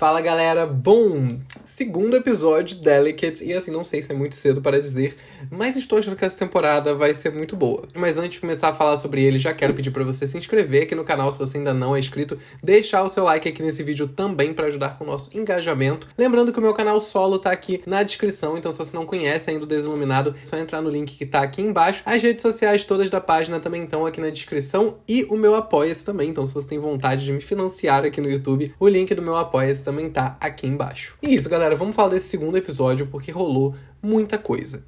Fala galera, bom, segundo episódio de Delicate, e assim, não sei se é muito cedo para dizer, mas estou achando que essa temporada vai ser muito boa. Mas antes de começar a falar sobre ele, já quero pedir para você se inscrever aqui no canal se você ainda não é inscrito, deixar o seu like aqui nesse vídeo também para ajudar com o nosso engajamento. Lembrando que o meu canal solo tá aqui na descrição, então se você não conhece ainda o Desiluminado, é só entrar no link que tá aqui embaixo. As redes sociais todas da página também estão aqui na descrição e o meu Apoia-se também, então se você tem vontade de me financiar aqui no YouTube, o link do meu Apoia-se também tá aqui embaixo. E isso, galera, vamos falar desse segundo episódio porque rolou muita coisa.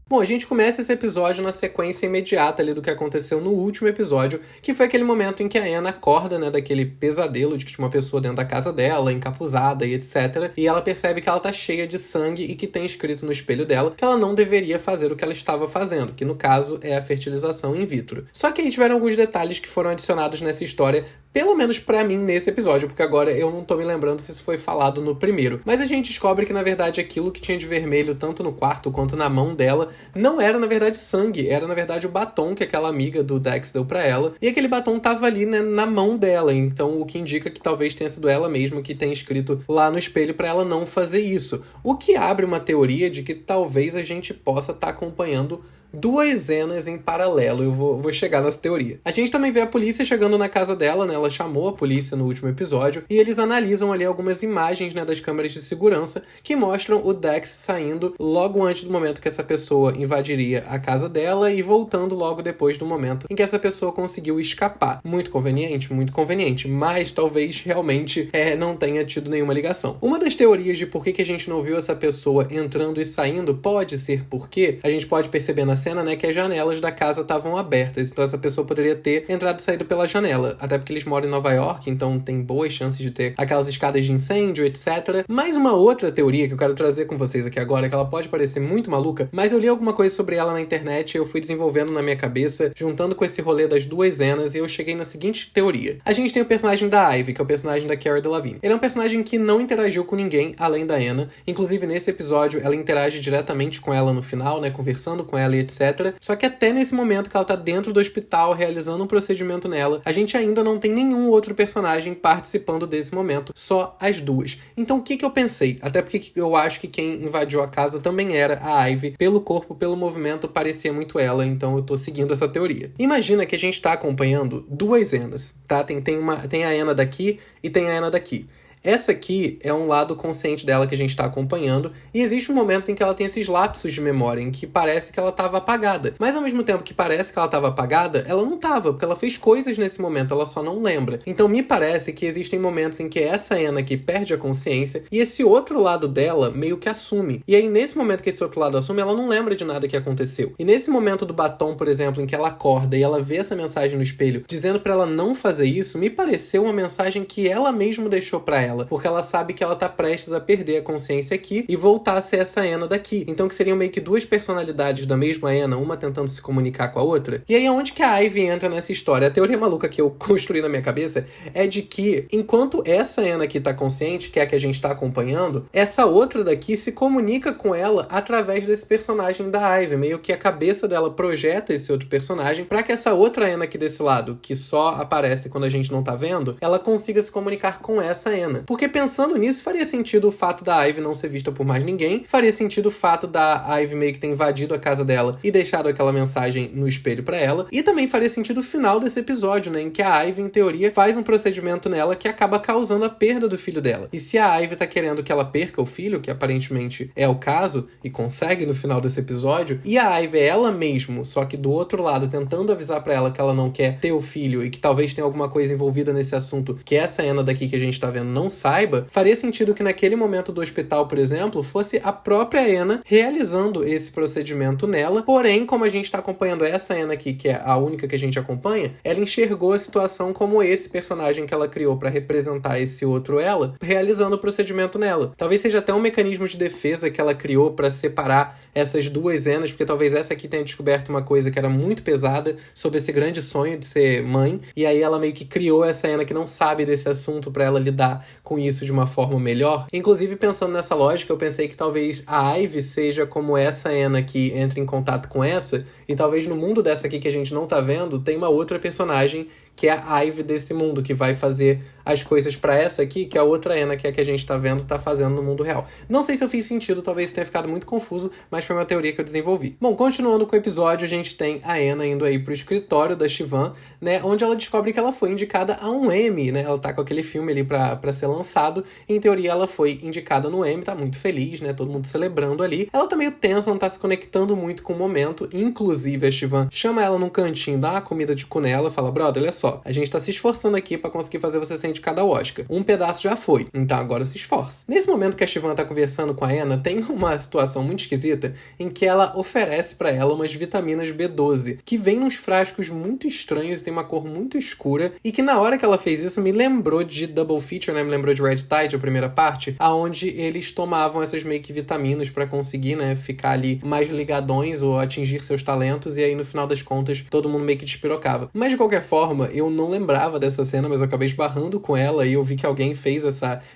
Bom, a gente começa esse episódio na sequência imediata ali do que aconteceu no último episódio, que foi aquele momento em que a Anna acorda, né, daquele pesadelo de que tinha uma pessoa dentro da casa dela, encapuzada e etc. E ela percebe que ela tá cheia de sangue e que tem escrito no espelho dela que ela não deveria fazer o que ela estava fazendo, que no caso é a fertilização in vitro. Só que aí tiveram alguns detalhes que foram adicionados nessa história, pelo menos pra mim nesse episódio, porque agora eu não tô me lembrando se isso foi falado no primeiro. Mas a gente descobre que na verdade aquilo que tinha de vermelho tanto no quarto quanto na mão dela não era, na verdade, sangue. Era, na verdade, o batom que aquela amiga do Dex deu pra ela. E aquele batom tava ali, né, na mão dela. Então, o que indica que talvez tenha sido ela mesma que tenha escrito lá no espelho pra ela não fazer isso. O que abre uma teoria de que talvez a gente possa estar acompanhando duas cenas em paralelo. Eu vou chegar nessa teoria. A gente também vê a polícia chegando na casa dela, né? Ela chamou a polícia no último episódio e eles analisam ali algumas imagens, né, das câmeras de segurança que mostram o Dex saindo logo antes do momento que essa pessoa invadiria a casa dela e voltando logo depois do momento em que essa pessoa conseguiu escapar. Muito conveniente, mas talvez realmente não tenha tido nenhuma ligação. Uma das teorias de por que a gente não viu essa pessoa entrando e saindo pode ser porque a gente pode perceber na cena, né, que as janelas da casa estavam abertas, então essa pessoa poderia ter entrado e saído pela janela, até porque eles moram em Nova York, então tem boas chances de ter aquelas escadas de incêndio, etc. Mais uma outra teoria que eu quero trazer com vocês aqui agora, que ela pode parecer muito maluca, mas eu li alguma coisa sobre ela na internet e eu fui desenvolvendo na minha cabeça, juntando com esse rolê das duas Annas, e eu cheguei na seguinte teoria. A gente tem o personagem da Ivy, que é o personagem da Cara Delevingne. Ele é um personagem que não interagiu com ninguém além da Anna, inclusive nesse episódio ela interage diretamente com ela no final, né, conversando com ela e etc. Só que até nesse momento que ela tá dentro do hospital realizando um procedimento nela, a gente ainda não tem nenhum outro personagem participando desse momento, só as duas. Então o que eu pensei? Até porque eu acho que quem invadiu a casa também era a Ivy. Pelo corpo, pelo movimento, parecia muito ela, então eu tô seguindo essa teoria. Imagina que a gente tá acompanhando duas Annas, tá? Tem a Anna daqui e tem a Anna daqui. Essa aqui é um lado consciente dela que a gente está acompanhando, e existem momentos em que ela tem esses lapsos de memória, em que parece que ela estava apagada. Mas ao mesmo tempo que parece que ela estava apagada, ela não estava, porque ela fez coisas nesse momento, ela só não lembra. Então me parece que existem momentos em que essa Anna aqui perde a consciência, e esse outro lado dela meio que assume. E aí nesse momento que esse outro lado assume, ela não lembra de nada que aconteceu. E nesse momento do batom, por exemplo, em que ela acorda e ela vê essa mensagem no espelho, dizendo para ela não fazer isso, me pareceu uma mensagem que ela mesma deixou para ela. Porque ela sabe que ela tá prestes a perder a consciência aqui e voltar a ser essa Anna daqui. Então que seriam meio que duas personalidades da mesma Anna, uma tentando se comunicar com a outra. E aí onde que a Ivy entra nessa história? A teoria maluca que eu construí na minha cabeça é de que, enquanto essa Anna aqui tá consciente, que é a que a gente tá acompanhando, essa outra daqui se comunica com ela através desse personagem da Ivy. Meio que a cabeça dela projeta esse outro personagem pra que essa outra Anna aqui desse lado, que só aparece quando a gente não tá vendo, ela consiga se comunicar com essa Anna. Porque pensando nisso, faria sentido o fato da Ivy não ser vista por mais ninguém, faria sentido o fato da Ivy meio que ter invadido a casa dela e deixado aquela mensagem no espelho pra ela, e também faria sentido o final desse episódio, né, em que a Ivy, em teoria, faz um procedimento nela que acaba causando a perda do filho dela. E se a Ivy tá querendo que ela perca o filho, que aparentemente é o caso, e consegue no final desse episódio, e a Ivy é ela mesmo, só que do outro lado, tentando avisar pra ela que ela não quer ter o filho e que talvez tenha alguma coisa envolvida nesse assunto, que essa Anna daqui que a gente tá vendo não saiba, faria sentido que naquele momento do hospital, por exemplo, fosse a própria Anna realizando esse procedimento nela. Porém, como a gente tá acompanhando essa Anna aqui, que é a única que a gente acompanha, ela enxergou a situação como esse personagem que ela criou pra representar esse outro ela, realizando o procedimento nela. Talvez seja até um mecanismo de defesa que ela criou pra separar essas duas Annas, porque talvez essa aqui tenha descoberto uma coisa que era muito pesada sobre esse grande sonho de ser mãe, e aí ela meio que criou essa Anna que não sabe desse assunto pra ela lidar com isso de uma forma melhor. Inclusive, pensando nessa lógica, eu pensei que talvez a Ivy seja como essa Anna que entra em contato com essa, e talvez no mundo dessa aqui que a gente não tá vendo, tem uma outra personagem que é a Ivy desse mundo, que vai fazer as coisas pra essa aqui, que a outra Anna, que é a que a gente tá vendo, tá fazendo no mundo real. Não sei se eu fiz sentido, talvez tenha ficado muito confuso, mas foi uma teoria que eu desenvolvi. Bom, continuando com o episódio, a gente tem a Anna indo aí pro escritório da Siobhan, né, onde ela descobre que ela foi indicada a um Emmy, né, ela tá com aquele filme ali pra ser lançado, e em teoria ela foi indicada no Emmy, tá muito feliz, né, todo mundo celebrando ali. Ela tá meio tensa, não tá se conectando muito com o momento, inclusive a Siobhan chama ela num cantinho, dá uma comida de cu nela, fala, brother, olha só, a gente tá se esforçando aqui pra conseguir fazer você ser indicada ao Oscar. Um pedaço já foi, então agora se esforce. Nesse momento que a Siobhan tá conversando com a Anna, tem uma situação muito esquisita em que ela oferece pra ela umas vitaminas B12, que vem nos frascos muito estranhos e tem uma cor muito escura, e que na hora que ela fez isso me lembrou de Double Feature, né? Me lembrou de Red Tide, a primeira parte, aonde eles tomavam essas meio que vitaminas pra conseguir, né, ficar ali mais ligadões ou atingir seus talentos, e aí no final das contas todo mundo meio que despirocava. Mas de qualquer forma, eu não lembrava dessa cena, mas eu acabei esbarrando com ela e eu vi que alguém fez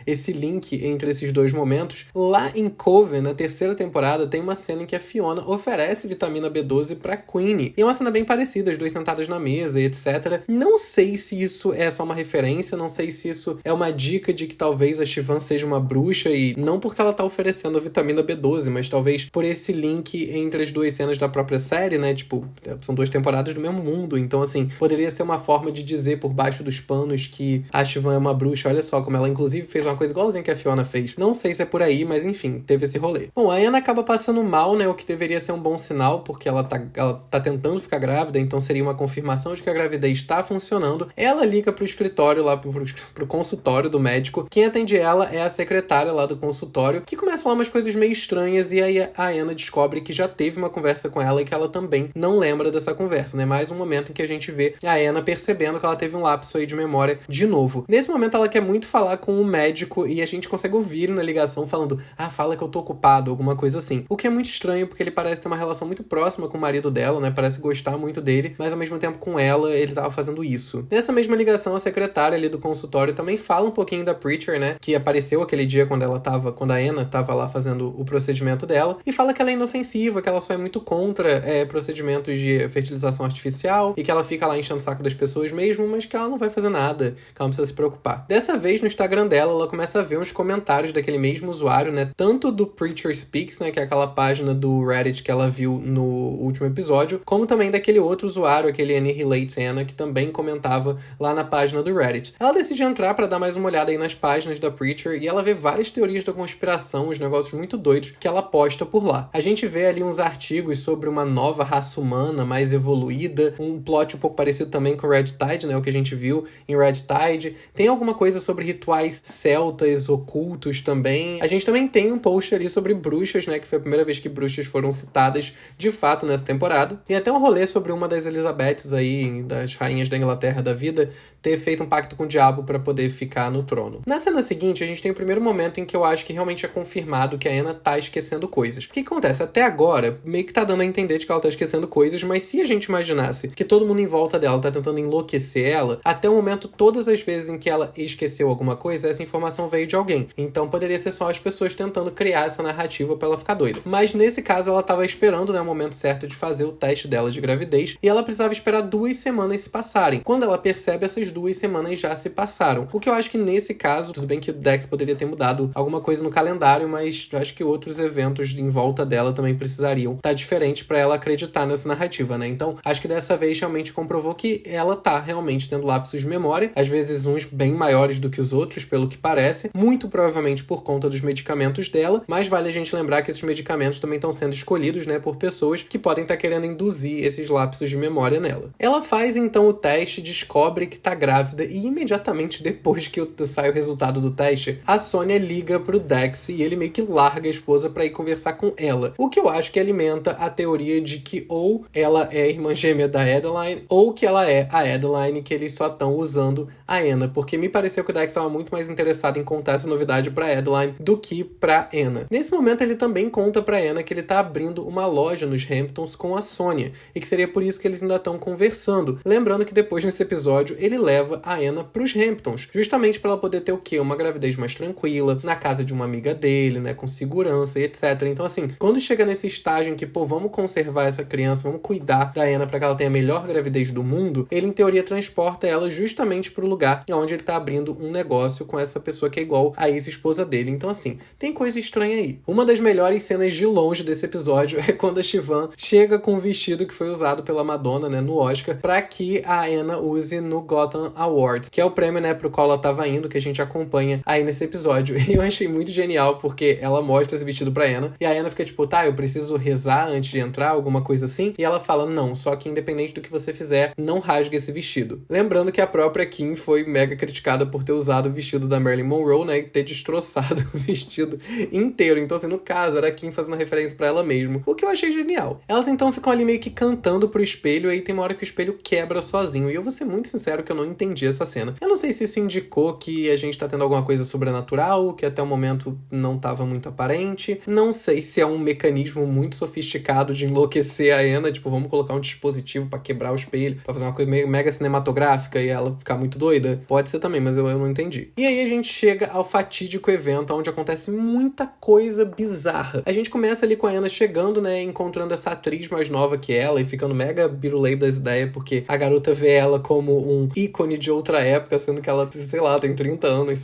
esse link entre esses dois momentos. Lá em Coven, na terceira temporada, tem uma cena em que a Fiona oferece vitamina B12 pra Queenie. E é uma cena bem parecida, as duas sentadas na mesa e etc. Não sei se isso é só uma referência, não sei se isso é uma dica de que talvez a Siobhan seja uma bruxa, e não porque ela tá oferecendo a vitamina B12, mas talvez por esse link entre as duas cenas da própria série, né? Tipo, são duas temporadas do mesmo mundo, então assim, poderia ser uma forma de dizer por baixo dos panos que a Siobhan é uma bruxa. Olha só como ela inclusive fez uma coisa igualzinha que a Fiona fez. Não sei se é por aí, mas enfim, teve esse rolê. Bom, a Anna acaba passando mal, né, o que deveria ser um bom sinal, porque ela tá tentando ficar grávida, então seria uma confirmação de que a gravidez está funcionando. Ela liga pro escritório lá, pro consultório do médico. Quem atende ela é a secretária lá do consultório, que começa a falar umas coisas meio estranhas, e aí a Anna descobre que já teve uma conversa com ela e que ela também não lembra dessa conversa, né? Mais um momento em que a gente vê a Anna percebendo que ela teve um lapso aí de memória de novo. Nesse momento ela quer muito falar com o médico e a gente consegue ouvir na ligação falando, fala que eu tô ocupado, alguma coisa assim. O que é muito estranho, porque ele parece ter uma relação muito próxima com o marido dela, né? Parece gostar muito dele, mas ao mesmo tempo com ela, ele tava fazendo isso. Nessa mesma ligação, a secretária ali do consultório também fala um pouquinho da Preacher, né? Que apareceu aquele dia quando a Anna tava lá fazendo o procedimento dela, e fala que ela é inofensiva, que ela só é muito contra procedimentos de fertilização artificial, e que ela fica lá enchendo o saco das pessoas mesmo, mas que ela não vai fazer nada, que ela não precisa se preocupar. Dessa vez, no Instagram dela, ela começa a ver uns comentários daquele mesmo usuário, né? Tanto do Preacher Speaks, né? Que é aquela página do Reddit que ela viu no último episódio, como também daquele outro usuário, aquele Annihilate Anna, que também comentava lá na página do Reddit. Ela decide entrar pra dar mais uma olhada aí nas páginas da Preacher, e ela vê várias teorias da conspiração, uns negócios muito doidos que ela posta por lá. A gente vê ali uns artigos sobre uma nova raça humana mais evoluída, um plot um pouco parecido também com Red Tide, né? O que a gente viu em Red Tide. Tem alguma coisa sobre rituais celtas, ocultos também. A gente também tem um post ali sobre bruxas, né? Que foi a primeira vez que bruxas foram citadas de fato nessa temporada. Tem até um rolê sobre uma das Elizabeths aí, das rainhas da Inglaterra da vida, ter feito um pacto com o diabo pra poder ficar no trono. Na cena seguinte, a gente tem o primeiro momento em que eu acho que realmente é confirmado que a Anna tá esquecendo coisas. O que acontece? Até agora, meio que tá dando a entender de que ela tá esquecendo coisas, mas se a gente imaginasse que todo mundo em volta dela tá tentando enlouquecer ela, até o momento, todas as vezes em que ela esqueceu alguma coisa, essa informação veio de alguém. Então poderia ser só as pessoas tentando criar essa narrativa pra ela ficar doida. Mas nesse caso, ela tava esperando, né, o momento certo de fazer o teste dela de gravidez, e ela precisava esperar 2 semanas se passarem. Quando ela percebe, essas 2 semanas já se passaram. O que eu acho que nesse caso, tudo bem que o Dex poderia ter mudado alguma coisa no calendário, mas eu acho que outros eventos em volta dela também precisariam estar diferentes pra ela acreditar nessa narrativa, né? Então, acho que dessa vez realmente comprovou que ela tá realmente tendo lapsos de memória, às vezes uns bem maiores do que os outros, pelo que parece, muito provavelmente por conta dos medicamentos dela, mas vale a gente lembrar que esses medicamentos também estão sendo escolhidos, né, por pessoas que podem estar querendo induzir esses lapsos de memória nela. Ela faz então o teste, descobre que tá grávida, e imediatamente depois que sai o resultado do teste, a Sonya liga pro Dex e ele meio que larga a esposa pra ir conversar com ela. O que eu acho que alimenta a teoria de que ou ela é a irmã gêmea da Adeline, ou que ela é a Adeline, que eles só estão usando a Anna, porque me pareceu que o Dex estava muito mais interessado em contar essa novidade pra Adeline do que pra Anna. Nesse momento, ele também conta pra Anna que ele tá abrindo uma loja nos Hamptons com a Sonya, e que seria por isso que eles ainda estão conversando. Lembrando que depois, nesse episódio, ele leva a Anna pros Hamptons, justamente pra ela poder poder ter o quê? Uma gravidez mais tranquila, na casa de uma amiga dele, né? Com segurança e etc. Então, assim, quando chega nesse estágio em que, pô, vamos conservar essa criança, vamos cuidar da Anna pra que ela tenha a melhor gravidez do mundo, ele, em teoria, transporta ela justamente pro lugar onde ele tá abrindo um negócio com essa pessoa que é igual a ex-esposa dele. Então, assim, tem coisa estranha aí. Uma das melhores cenas de longe desse episódio é quando a Siobhan chega com o vestido que foi usado pela Madonna, né, no Oscar, pra que a Anna use no Gotham Awards, que é o prêmio, né, pro qual ela tava indo, que a gente acompanha aí nesse episódio. E eu achei muito genial, porque ela mostra esse vestido pra Anna, e a Anna fica tipo, tá, eu preciso rezar antes de entrar, alguma coisa assim, e ela fala, não, só que independente do que você fizer, não rasgue esse vestido. Lembrando que a própria Kim foi mega criticada por ter usado o vestido da Marilyn Monroe, né, e ter destroçado o vestido inteiro. Então, assim, no caso, era a Kim fazendo referência pra ela mesmo, o que eu achei genial. Elas, então, ficam ali meio que cantando pro espelho, e aí tem uma hora que o espelho quebra sozinho, e eu vou ser muito sincero que eu não entendi essa cena. Eu não sei se isso indicou que a gente tá tendo alguma coisa sobrenatural, que até o momento não tava muito aparente. Não sei se é um mecanismo muito sofisticado de enlouquecer a Anna, tipo, vamos colocar um dispositivo pra quebrar o espelho, pra fazer uma coisa meio mega cinematográfica e ela ficar muito doida. Pode ser também, mas eu não entendi. E aí a gente chega ao fatídico evento onde acontece muita coisa bizarra. A gente começa ali com a Anna chegando, né, encontrando essa atriz mais nova que ela e ficando mega biruleibe das ideias, porque a garota vê ela como um ícone de outra época, sendo que ela, sei lá, tem 30 anos,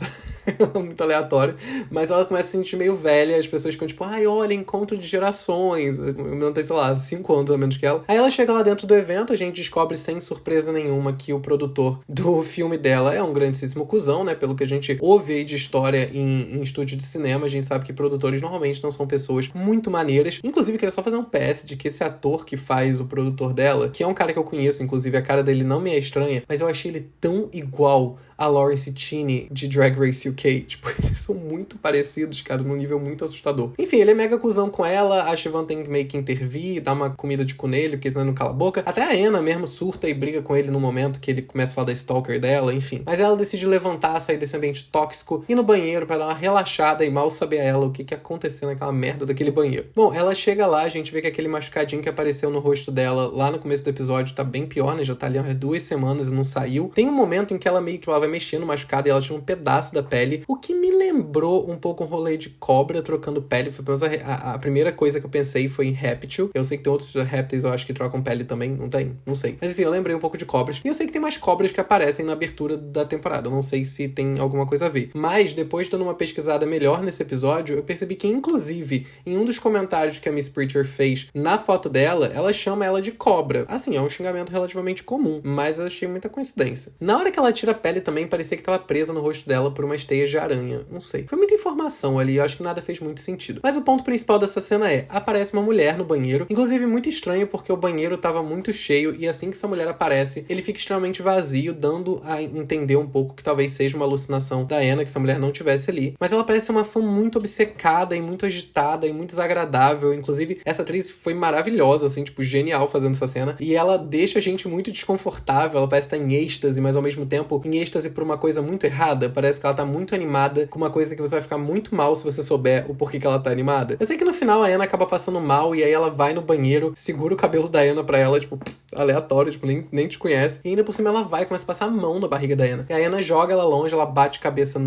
muito aleatório, mas ela começa a se sentir meio velha, as pessoas ficam tipo, ai, olha, encontro de gerações, eu não tenho, sei lá, 5 anos a menos que ela. Aí ela chega lá dentro do evento, a gente descobre sem surpresa nenhuma que o produtor do filme dela é um grandíssimo cuzão, né, pelo que a gente ouve aí de história em estúdio de cinema, a gente sabe que produtores normalmente não são pessoas muito maneiras. Inclusive, queria só fazer um PS de que esse ator que faz o produtor dela, que é um cara que eu conheço, inclusive a cara dele não me é estranha, mas eu achei ele tão igual a Lawrence Cheney de Drag Race UK. Tipo, eles são muito parecidos, cara, num nível muito assustador. Enfim, ele é mega cuzão com ela, a Siobhan tem que meio que intervir, dar uma comida de coelho, porque senão ele não cala a boca. Até a Anna mesmo surta e briga com ele no momento que ele começa a falar da stalker dela, enfim. Mas ela decide levantar, sair desse ambiente tóxico, ir no banheiro pra dar uma relaxada e mal saber ela o que aconteceu naquela merda daquele banheiro. Bom, ela chega lá, a gente vê que aquele machucadinho que apareceu no rosto dela lá no começo do episódio tá bem pior, né? Já tá ali há 2 semanas e não saiu. Tem um momento em que ela meio que vai mexendo no machucado e ela tinha um pedaço da pele, o que me lembrou um pouco um rolê de cobra trocando pele. Foi a primeira coisa que eu pensei foi em réptil. Eu sei que tem outros répteis, eu acho, que trocam pele também, não tem? Não sei. Mas enfim, eu lembrei um pouco de cobras. E eu sei que tem mais cobras que aparecem na abertura da temporada. Eu não sei se tem alguma coisa a ver. Mas, depois, dando uma pesquisada melhor nesse episódio, eu percebi que, inclusive, em um dos comentários que a Miss Pritchard fez na foto dela, ela chama ela de cobra. Assim, é um xingamento relativamente comum, mas eu achei muita coincidência. Na hora que ela tira a pele também, parecia que tava presa no rosto dela por umas teias de aranha. Não sei. Foi muita informação ali, eu acho que nada fez muito sentido. Mas o ponto principal dessa cena é, aparece uma mulher no banheiro, inclusive muito estranho porque o banheiro tava muito cheio e assim que essa mulher aparece, ele fica extremamente vazio, dando a entender um pouco que talvez seja uma alucinação da Anna, que essa mulher não tivesse ali. Mas ela parece ser uma fã muito obcecada e muito agitada e muito desagradável. Inclusive, essa atriz foi maravilhosa, assim, tipo, genial fazendo essa cena. E ela deixa a gente muito desconfortável, ela parece estar em êxtase, mas ao mesmo tempo em êxtase por uma coisa muito errada. Parece que ela tá muito animada com uma coisa que você vai ficar muito mal se você souber o porquê que ela tá animada. Eu sei que no final a Anna acaba passando mal e aí ela vai no banheiro, segura o cabelo da Anna pra ela, tipo, aleatório, tipo, nem te conhece. E ainda por cima ela vai e começa a passar a mão na barriga da Anna. E a Anna joga ela longe, ela bate cabeça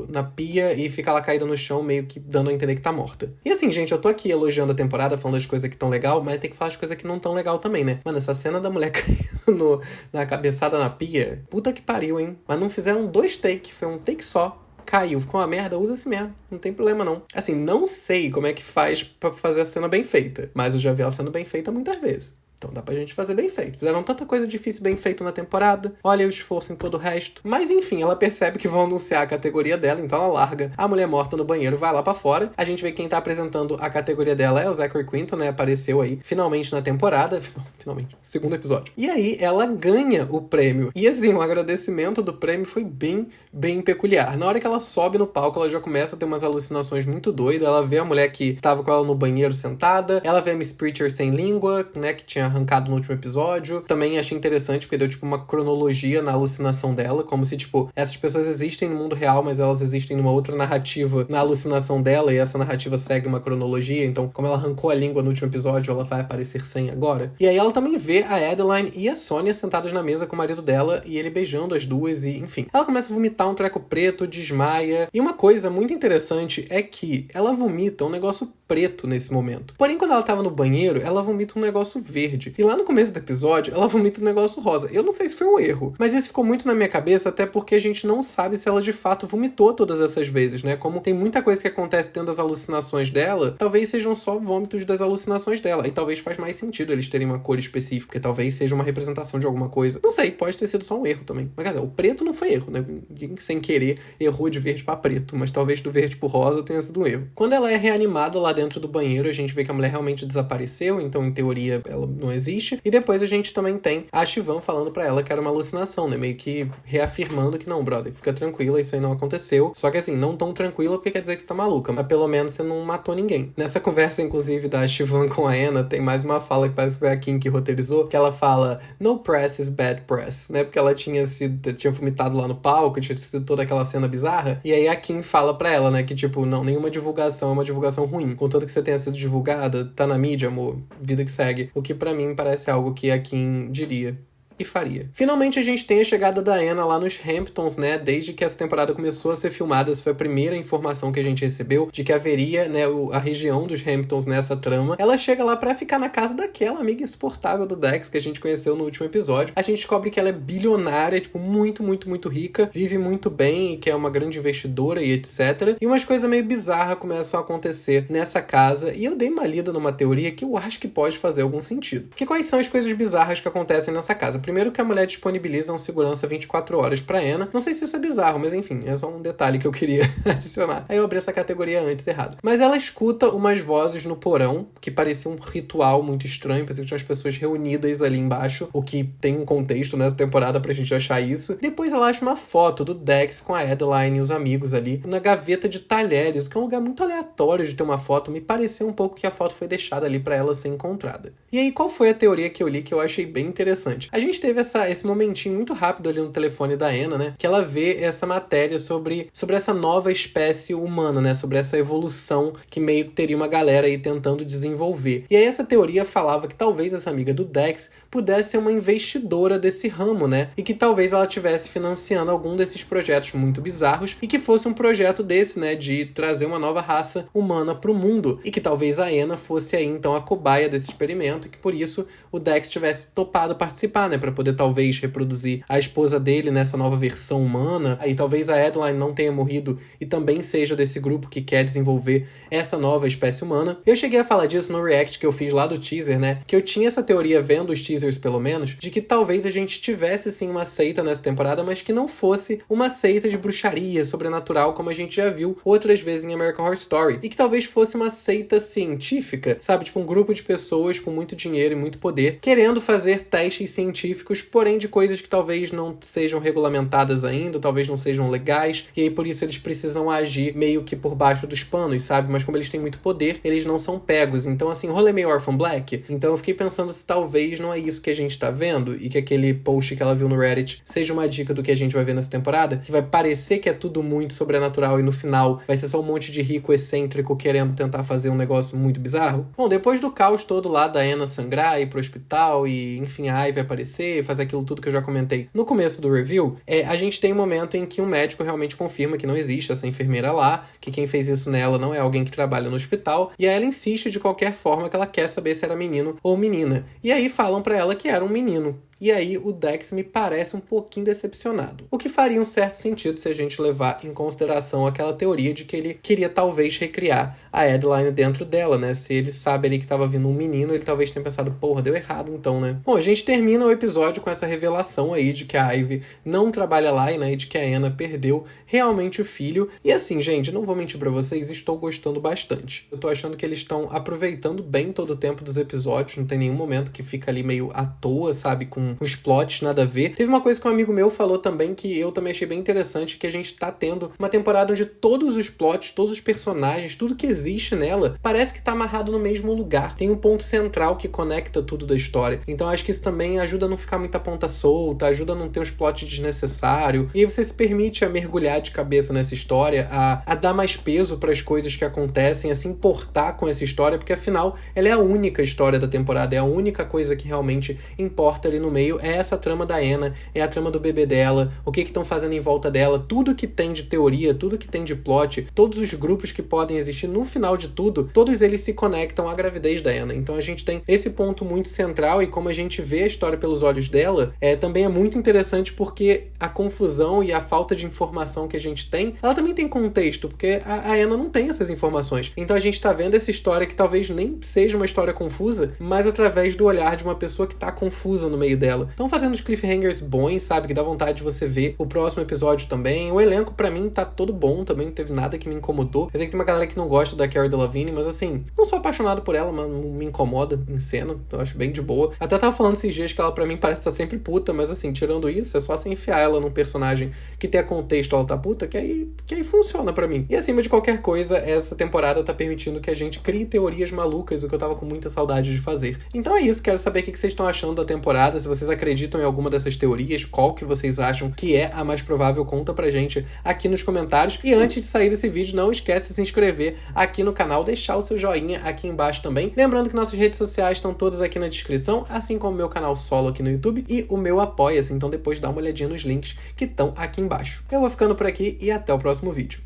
na pia e fica lá caída no chão, meio que dando a entender que tá morta. E assim, gente, eu tô aqui elogiando a temporada, falando das coisas que tão legal, mas tem que falar as coisas que não tão legal também, né? Mano, essa cena da mulher caindo na cabeçada na pia, puta que pariu, hein? Mas não fizeram 2 takes, foi um take só. Caiu, ficou uma merda, usa esse mesmo. Não tem problema, não. Assim, não sei como é que faz pra fazer a cena bem feita, mas eu já vi ela sendo bem feita muitas vezes. Então dá pra gente fazer bem feito. Fizeram tanta coisa difícil bem feita na temporada. Olha o esforço em todo o resto. Mas enfim, ela percebe que vão anunciar a categoria dela, então ela larga a mulher morta no banheiro, vai lá pra fora. A gente vê que quem tá apresentando a categoria dela é o Zachary Quinto, né? Apareceu aí finalmente na temporada. Finalmente. 2º episódio. E aí ela ganha o prêmio. E assim, o agradecimento do prêmio foi bem peculiar. Na hora que ela sobe no palco, ela já começa a ter umas alucinações muito doidas. Ela vê a mulher que tava com ela no banheiro sentada. Ela vê a Miss Pritchard sem língua, né? Que tinha arrancado no último episódio. Também achei interessante porque deu, tipo, uma cronologia na alucinação dela, como se, tipo, essas pessoas existem no mundo real, mas elas existem numa outra narrativa na alucinação dela, e essa narrativa segue uma cronologia. Então, como ela arrancou a língua no último episódio, ela vai aparecer sem agora. E aí ela também vê a Adeline e a Sonya sentadas na mesa com o marido dela, e ele beijando as duas, e enfim. Ela começa a vomitar um treco preto, desmaia. E uma coisa muito interessante é que ela vomita um negócio preto nesse momento. Porém, quando ela tava no banheiro, ela vomita um negócio verde. E lá no começo do episódio, ela vomita um negócio rosa. Eu não sei se foi um erro, mas isso ficou muito na minha cabeça, até porque a gente não sabe se ela de fato vomitou todas essas vezes, né? Como tem muita coisa que acontece dentro das alucinações dela, talvez sejam só vômitos das alucinações dela. E talvez faz mais sentido eles terem uma cor específica, talvez seja uma representação de alguma coisa. Não sei, pode ter sido só um erro também. Mas, cara, o preto não foi erro, né? Ninguém, sem querer, errou de verde pra preto, mas talvez do verde pro rosa tenha sido um erro. Quando ela é reanimada lá dentro do banheiro, a gente vê que a mulher realmente desapareceu, então, em teoria, ela não existe. E depois a gente também tem a Siobhan falando pra ela que era uma alucinação, né? Meio que reafirmando que não, brother, fica tranquila, isso aí não aconteceu. Só que assim, não tão tranquila porque quer dizer que você tá maluca, mas pelo menos você não matou ninguém. Nessa conversa, inclusive, da Siobhan com a Anna, tem mais uma fala que parece que foi a Kim que roteirizou, que ela fala, no press is bad press, né? Porque ela tinha vomitado lá no palco, tinha sido toda aquela cena bizarra, e aí a Kim fala pra ela, né, que tipo, não, nenhuma divulgação é uma divulgação ruim. Contanto que você tenha sido divulgada, tá na mídia, amor, vida que segue. O que pra mim parece algo que a Kim diria e faria. Finalmente a gente tem a chegada da Anna lá nos Hamptons, né? Desde que essa temporada começou a ser filmada, essa foi a primeira informação que a gente recebeu de que haveria, né, a região dos Hamptons nessa trama. Ela chega lá pra ficar na casa daquela amiga insuportável do Dex que a gente conheceu no último episódio. A gente descobre que ela é bilionária, tipo, muito, muito, muito rica, vive muito bem e que é uma grande investidora e etc. E umas coisas meio bizarras começam a acontecer nessa casa, e eu dei uma lida numa teoria que eu acho que pode fazer algum sentido. Porque quais são as coisas bizarras que acontecem nessa casa? Primeiro que a mulher disponibiliza um segurança 24 horas pra Anna. Não sei se isso é bizarro, mas enfim, é só um detalhe que eu queria adicionar. Aí eu abri essa categoria antes errado. Mas ela escuta umas vozes no porão, que parecia um ritual muito estranho, parecia que tinha as pessoas reunidas ali embaixo, o que tem um contexto nessa temporada pra gente achar isso. Depois ela acha uma foto do Dex com a Adeline e os amigos ali, na gaveta de talheres, o que é um lugar muito aleatório de ter uma foto. Me pareceu um pouco que a foto foi deixada ali pra ela ser encontrada. E aí, qual foi a teoria que eu li que eu achei bem interessante? A gente teve esse momentinho muito rápido ali no telefone da Anna, né? Que ela vê essa matéria sobre essa nova espécie humana, né? Sobre essa evolução que meio que teria uma galera aí tentando desenvolver. E aí essa teoria falava que talvez essa amiga do Dex pudesse ser uma investidora desse ramo, né? E que talvez ela estivesse financiando algum desses projetos muito bizarros e que fosse um projeto desse, né? De trazer uma nova raça humana pro mundo. E que talvez a Anna fosse aí, então, a cobaia desse experimento e que por isso o Dex tivesse topado participar, né? Pra poder talvez reproduzir a esposa dele nessa nova versão humana. Aí talvez a Adeline não tenha morrido e também seja desse grupo que quer desenvolver essa nova espécie humana. Eu cheguei a falar disso no react que eu fiz lá do teaser, né? Que eu tinha essa teoria vendo os teasers, pelo menos, de que talvez a gente tivesse sim uma seita nessa temporada, mas que não fosse uma seita de bruxaria sobrenatural como a gente já viu outras vezes em American Horror Story. E que talvez fosse uma seita científica, sabe? Tipo um grupo de pessoas com muito dinheiro e muito poder querendo fazer testes científicos, porém de coisas que talvez não sejam regulamentadas ainda, talvez não sejam legais, e aí por isso eles precisam agir meio que por baixo dos panos, sabe? Mas como eles têm muito poder, eles não são pegos. Então, assim, o rolê é meio Orphan Black. Então eu fiquei pensando se talvez não é isso que a gente tá vendo, e que aquele post que ela viu no Reddit seja uma dica do que a gente vai ver nessa temporada, que vai parecer que é tudo muito sobrenatural e no final vai ser só um monte de rico excêntrico querendo tentar fazer um negócio muito bizarro. Bom, depois do caos todo lá da Anna sangrar, ir pro hospital e, enfim, a Ivy aparecer, fazer aquilo tudo que eu já comentei no começo do review, a gente tem um momento em que um médico realmente confirma que não existe essa enfermeira lá, que quem fez isso nela não é alguém que trabalha no hospital, e aí ela insiste de qualquer forma que ela quer saber se era menino ou menina. E aí falam pra ela que era um menino. E aí o Dex me parece um pouquinho decepcionado. O que faria um certo sentido se a gente levar em consideração aquela teoria de que ele queria talvez recriar a Adeline dentro dela, né? Se ele sabe ali que tava vindo um menino, ele talvez tenha pensado, porra, deu errado então, né? Bom, a gente termina o episódio com essa revelação aí de que a Ivy não trabalha lá, né? E de que a Anna perdeu realmente o filho. E assim, gente, não vou mentir pra vocês, estou gostando bastante. Eu tô achando que eles estão aproveitando bem todo o tempo dos episódios, não tem nenhum momento que fica ali meio à toa, sabe? Com uns plots nada a ver. Teve uma coisa que um amigo meu falou também, que eu também achei bem interessante, que a gente tá tendo uma temporada onde todos os plots, todos os personagens, tudo que existe nela, parece que tá amarrado no mesmo lugar. Tem um ponto central que conecta tudo da história. Então acho que isso também ajuda a não ficar muita ponta solta, ajuda a não ter uns plots desnecessários. E aí você se permite a mergulhar de cabeça nessa história, a dar mais peso para as coisas que acontecem, a se importar com essa história, porque afinal ela é a única história da temporada, é a única coisa que realmente importa ali no meio, é essa trama da Anna, é a trama do bebê dela, o que estão fazendo em volta dela, tudo que tem de teoria, tudo que tem de plot, todos os grupos que podem existir, no final de tudo, todos eles se conectam à gravidez da Anna. Então a gente tem esse ponto muito central, e como a gente vê a história pelos olhos dela, também é muito interessante porque a confusão e a falta de informação que a gente tem, ela também tem contexto, porque a Anna não tem essas informações. Então a gente tá vendo essa história que talvez nem seja uma história confusa, mas através do olhar de uma pessoa que tá confusa no meio dela. Então fazendo os cliffhangers bons, sabe, que dá vontade de você ver o próximo episódio também. O elenco pra mim tá todo bom também, não teve nada que me incomodou. Eu sei que tem uma galera que não gosta da Cara Delevingne, mas assim, não sou apaixonado por ela, mas não me incomoda em cena, eu acho bem de boa. Até tava falando esses dias que ela pra mim parece estar sempre puta, mas assim, tirando isso, é só você enfiar ela num personagem que tenha contexto, ela tá puta, que aí funciona pra mim. E acima de qualquer coisa, essa temporada tá permitindo que a gente crie teorias malucas, o que eu tava com muita saudade de fazer. Então é isso, quero saber o que vocês estão achando da temporada, se vocês acreditam em alguma dessas teorias, qual que vocês acham que é a mais provável, conta pra gente aqui nos comentários. E antes de sair desse vídeo, não esquece de se inscrever aqui no canal, deixar o seu joinha aqui embaixo também. Lembrando que nossas redes sociais estão todas aqui na descrição, assim como o meu canal solo aqui no YouTube e o meu Apoia-se, então depois dá uma olhadinha nos links que estão aqui embaixo. Eu vou ficando por aqui e até o próximo vídeo.